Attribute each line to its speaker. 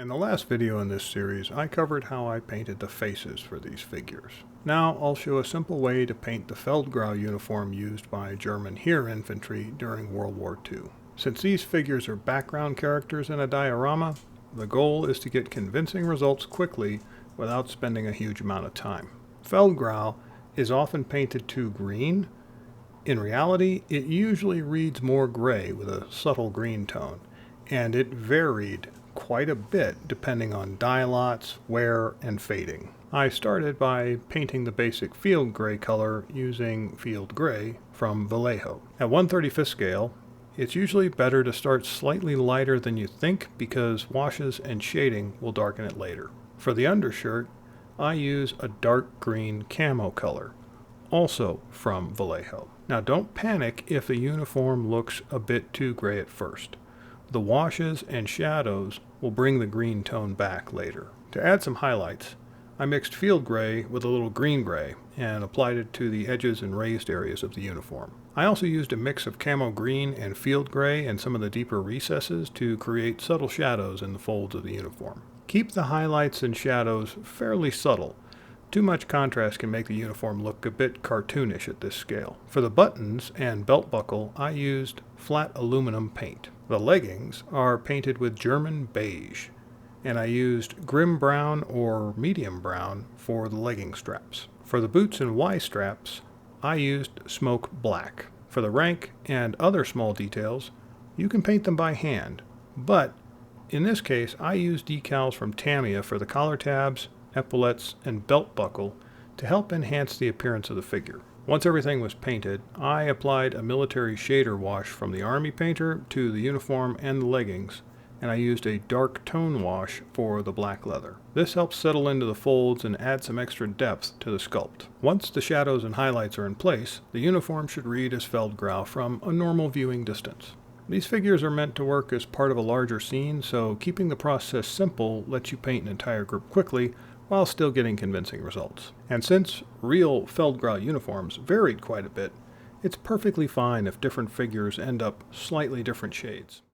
Speaker 1: In the last video in this series, I covered how I painted the faces for these figures. Now I'll show a simple way to paint the Feldgrau uniform used by German Heer infantry during World War II. Since these figures are background characters in a diorama, the goal is to get convincing results quickly without spending a huge amount of time. Feldgrau is often painted too green. In reality, it usually reads more gray with a subtle green tone, and it varied quite a bit depending on dye lots, wear, and fading. I started by painting the basic field gray color using field gray from WWII. At 1/35th scale, it's usually better to start slightly lighter than you think because washes and shading will darken it later. For the undershirt, I use a dark green camo color, also from WWII. Now don't panic if the uniform looks a bit too gray at first. The washes and shadows will bring the green tone back later. To add some highlights, I mixed field gray with a little green gray and applied it to the edges and raised areas of the uniform. I also used a mix of camo green and field gray in some of the deeper recesses to create subtle shadows in the folds of the uniform. Keep the highlights and shadows fairly subtle. Too much contrast can make the uniform look a bit cartoonish at this scale. For the buttons and belt buckle, I used flat aluminum paint. The leggings are painted with German beige, and I used grim brown or medium brown for the legging straps. For the boots and Y straps, I used smoke black. For the rank and other small details, you can paint them by hand, but in this case, I used decals from Tamiya for the collar tabs, epaulets, and belt buckle to help enhance the appearance of the figure. Once everything was painted, I applied a military shader wash from the Army painter to the uniform and the leggings, and I used a dark tone wash for the black leather. This helps settle into the folds and add some extra depth to the sculpt. Once the shadows and highlights are in place, the uniform should read as Feldgrau from a normal viewing distance. These figures are meant to work as part of a larger scene, so keeping the process simple lets you paint an entire group quickly while still getting convincing results. And since real Feldgrau uniforms varied quite a bit, it's perfectly fine if different figures end up slightly different shades.